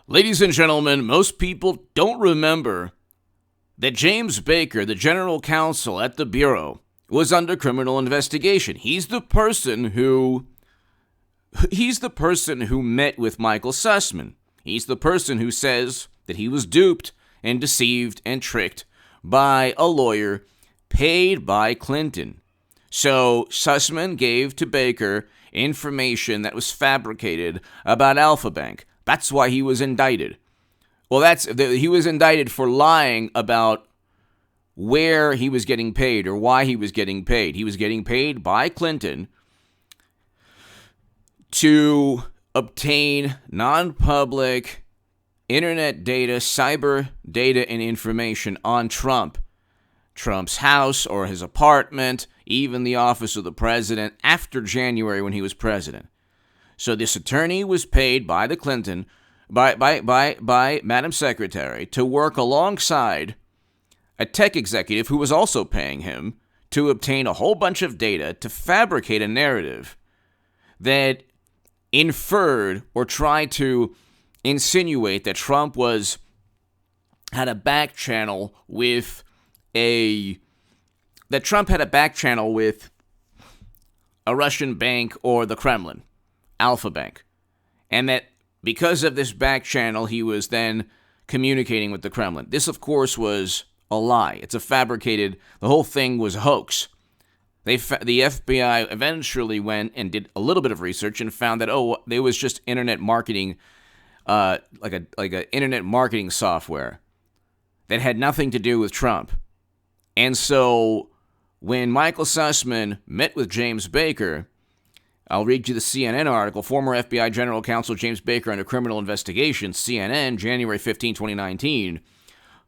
Ladies and gentlemen, most people don't remember that James Baker, the general counsel at the Bureau, was under criminal investigation. He's the person who met with Michael Sussman. He's the person who says that he was duped and deceived and tricked by a lawyer paid by Clinton. So Sussman gave to Baker information that was fabricated about Alpha Bank. That's why he was indicted. Well, he was indicted for lying about where he was getting paid or why he was getting paid. He was getting paid by Clinton to obtain non-public internet data, cyber data, and information on Trump's house or his apartment, even the office of the president after January when he was president. So this attorney was paid by the Clinton, by Madam Secretary, to work alongside a tech executive who was also paying him to obtain a whole bunch of data to fabricate a narrative that inferred or tried to insinuate that Trump had a back channel with a Russian bank or the Kremlin, Alpha Bank, and that because of this back channel, he was then communicating with the Kremlin. This, of course, was a lie. The whole thing was a hoax. The FBI eventually went and did a little bit of research and found that, there was just internet marketing, like a internet marketing software that had nothing to do with Trump. And so when Michael Sussman met with James Baker, I'll read you the CNN article. Former FBI General Counsel James Baker under criminal investigation. CNN, January 15, 2019.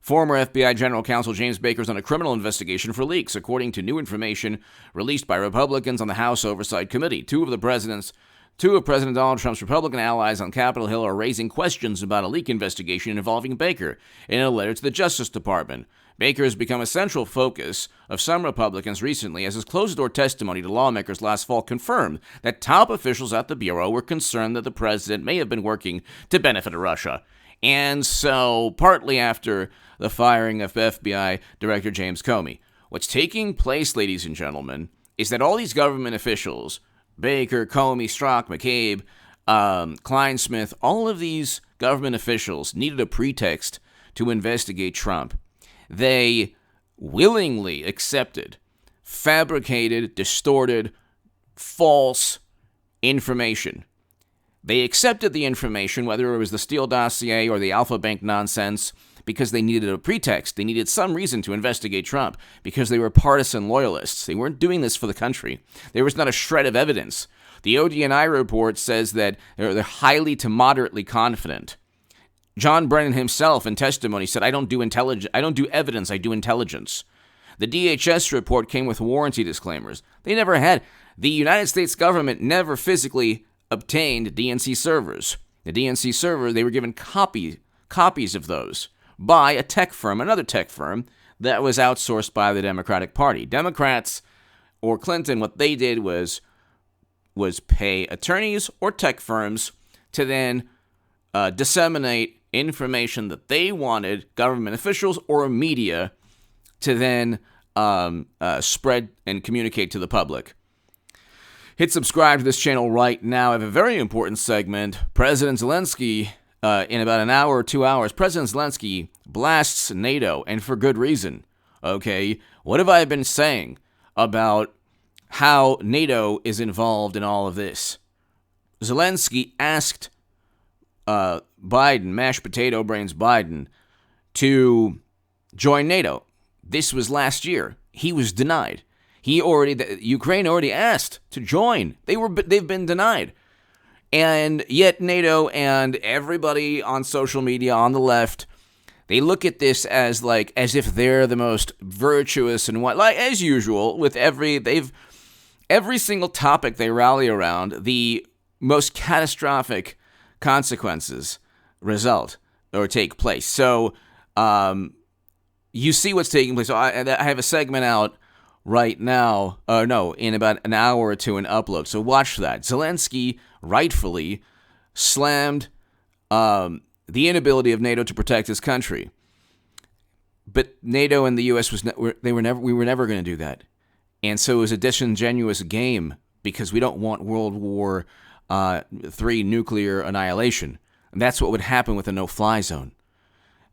Former FBI General Counsel James Baker is under criminal investigation for leaks, according to new information released by Republicans on the House Oversight Committee. Two of President Donald Trump's Republican allies on Capitol Hill are raising questions about a leak investigation involving Baker in a letter to the Justice Department. Baker has become a central focus of some Republicans recently as his closed-door testimony to lawmakers last fall confirmed that top officials at the Bureau were concerned that the president may have been working to benefit Russia. And so, partly after the firing of FBI Director James Comey, what's taking place, ladies and gentlemen, is that all these government officials, Baker, Comey, Strzok, McCabe, Kleinsmith, all of these government officials needed a pretext to investigate Trump. They willingly accepted fabricated, distorted, false information. They accepted the information, whether it was the Steele dossier or the Alpha Bank nonsense, because they needed a pretext. They needed some reason to investigate Trump because they were partisan loyalists. They weren't doing this for the country. There was not a shred of evidence. The ODNI report says that they're highly to moderately confident. John Brennan himself in testimony said, I don't do evidence, I do intelligence. The DHS report came with warranty disclaimers. The United States government never physically obtained DNC servers. The DNC server, they were given copies of those by another tech firm that was outsourced by the Democratic Party. Democrats or Clinton, what they did was pay attorneys or tech firms to then disseminate information that they wanted government officials or media to then spread and communicate to the public. Hit subscribe to this channel right now. I have a very important segment. President Zelensky, in about an hour or 2 hours, President Zelensky blasts NATO, and for good reason. Okay, what have I been saying about how NATO is involved in all of this? Zelensky asked Biden, mashed potato brains Biden, to join NATO. This was last year. He was denied. Ukraine already asked to join. They've been denied. And yet NATO and everybody on social media on the left, they look at this as if they're the most virtuous and as usual with every single topic they rally around, the most catastrophic consequences result or take place. So you see what's taking place. So I have a segment out right now, in about an hour or two in upload. So watch that. Zelensky rightfully slammed the inability of NATO to protect his country. But NATO and the U.S. we were never going to do that. And so it was a disingenuous game because we don't want World War III nuclear annihilation. And that's what would happen with a no-fly zone.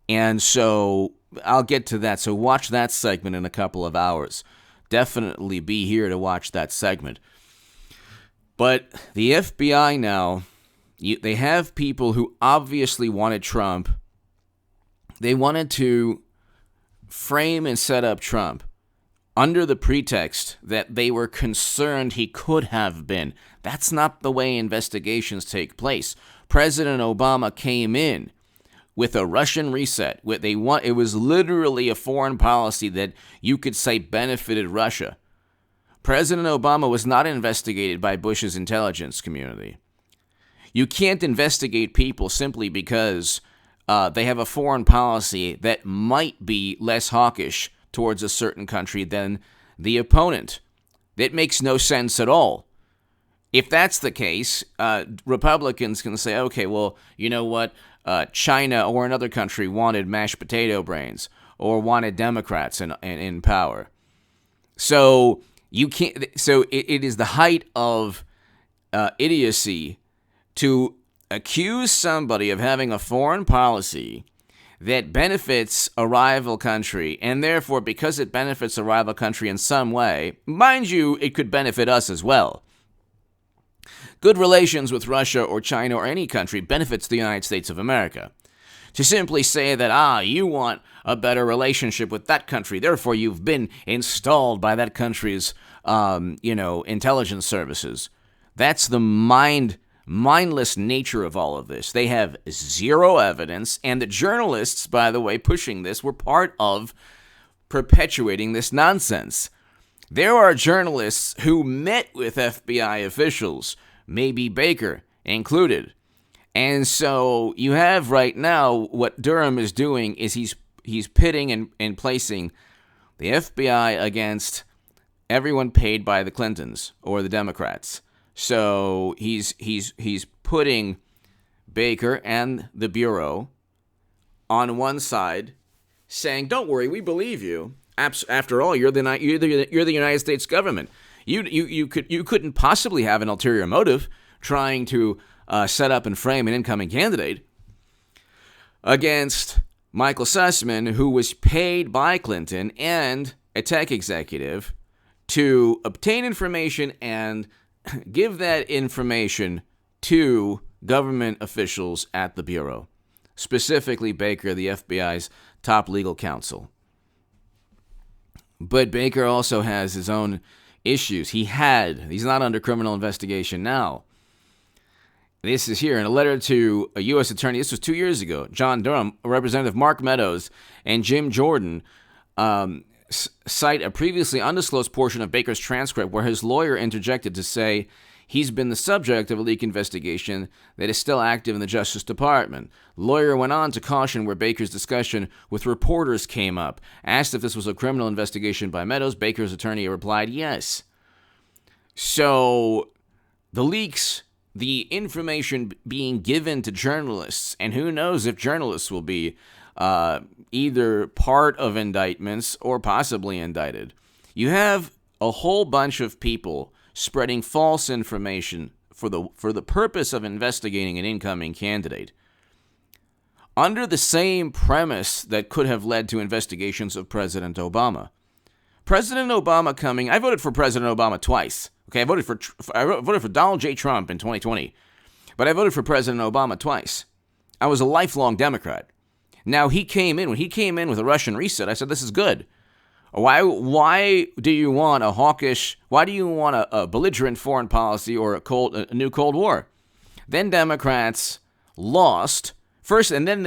And so I'll get to that. So watch that segment in a couple of hours. Definitely be here to watch that segment. But the FBI now, they have people who obviously wanted Trump. They wanted to frame and set up Trump under the pretext that they were concerned he could have been. That's not the way investigations take place. President Obama came in with a Russian reset. It was literally a foreign policy that you could say benefited Russia. President Obama was not investigated by Bush's intelligence community. You can't investigate people simply because they have a foreign policy that might be less hawkish towards a certain country than the opponent. It makes no sense at all. If that's the case, Republicans can say, okay, well, you know what? China or another country wanted mashed potato brains or wanted Democrats in power. So you can't. So it is the height of idiocy to accuse somebody of having a foreign policy that benefits a rival country, and therefore, because it benefits a rival country in some way, mind you, it could benefit us as well. Good relations with Russia or China or any country benefits the United States of America. To simply say that, you want a better relationship with that country, therefore you've been installed by that country's, intelligence services. That's the mindless nature of all of this. They have zero evidence, and the journalists, by the way, pushing this were part of perpetuating this nonsense. There are journalists who met with FBI officials, maybe Baker included. And so you have right now what Durham is doing is he's pitting and placing the FBI against everyone paid by the Clintons or the Democrats. So he's putting Baker and the Bureau on one side, saying, "Don't worry, we believe you. After all, you're the United States government. You couldn't possibly have an ulterior motive trying to set up and frame an incoming candidate." Against Michael Sussman, who was paid by Clinton and a tech executive to obtain information and give that information to government officials at the Bureau, specifically Baker, the FBI's top legal counsel. But Baker also has his own issues. He's not under criminal investigation now. This is here in a letter to a U.S. attorney. This was 2 years ago. John Durham, Representative Mark Meadows, and Jim Jordan cite a previously undisclosed portion of Baker's transcript where his lawyer interjected to say he's been the subject of a leak investigation that is still active in the Justice Department. The lawyer went on to caution where Baker's discussion with reporters came up. Asked if this was a criminal investigation by Meadows, Baker's attorney replied yes. So the leaks, the information being given to journalists, and who knows if journalists will be either part of indictments or possibly indicted. You have a whole bunch of people spreading false information for the purpose of investigating an incoming candidate under the same premise that could have led to investigations of President Obama. President Obama coming, I voted for President Obama twice. Okay, I voted for Donald J. Trump in 2020, but I voted for President Obama twice. I was a lifelong Democrat. Now, when he came in with a Russian reset, I said, this is good. Why do you want a belligerent foreign policy or a new Cold War? Then Democrats lost first, and then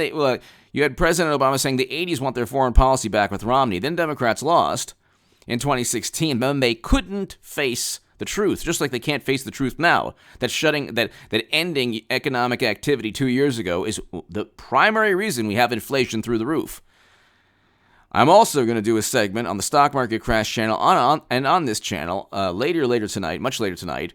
you had President Obama saying the 80s want their foreign policy back with Romney. Then Democrats lost in 2016. Then they couldn't face the truth, just like they can't face the truth now. That ending economic activity 2 years ago is the primary reason we have inflation through the roof. I'm also going to do a segment on the Stock Market Crash channel on this channel later tonight, much later tonight,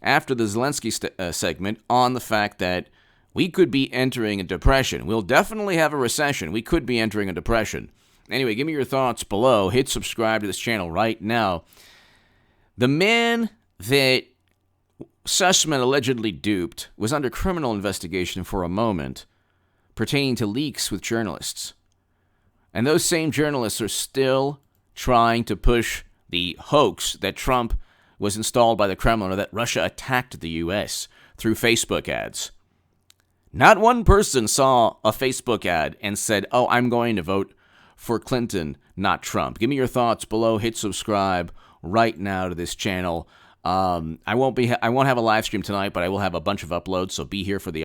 after the Zelensky segment, on the fact that we could be entering a depression. We'll definitely have a recession. We could be entering a depression. Anyway, give me your thoughts below. Hit subscribe to this channel right now. The man that Sussman allegedly duped was under criminal investigation for a moment pertaining to leaks with journalists. And those same journalists are still trying to push the hoax that Trump was installed by the Kremlin or that Russia attacked the U.S. through Facebook ads. Not one person saw a Facebook ad and said, oh, I'm going to vote for Clinton, not Trump. Give me your thoughts below. Hit subscribe right now to this channel. I won't have a live stream tonight, but I will have a bunch of uploads, so be here for the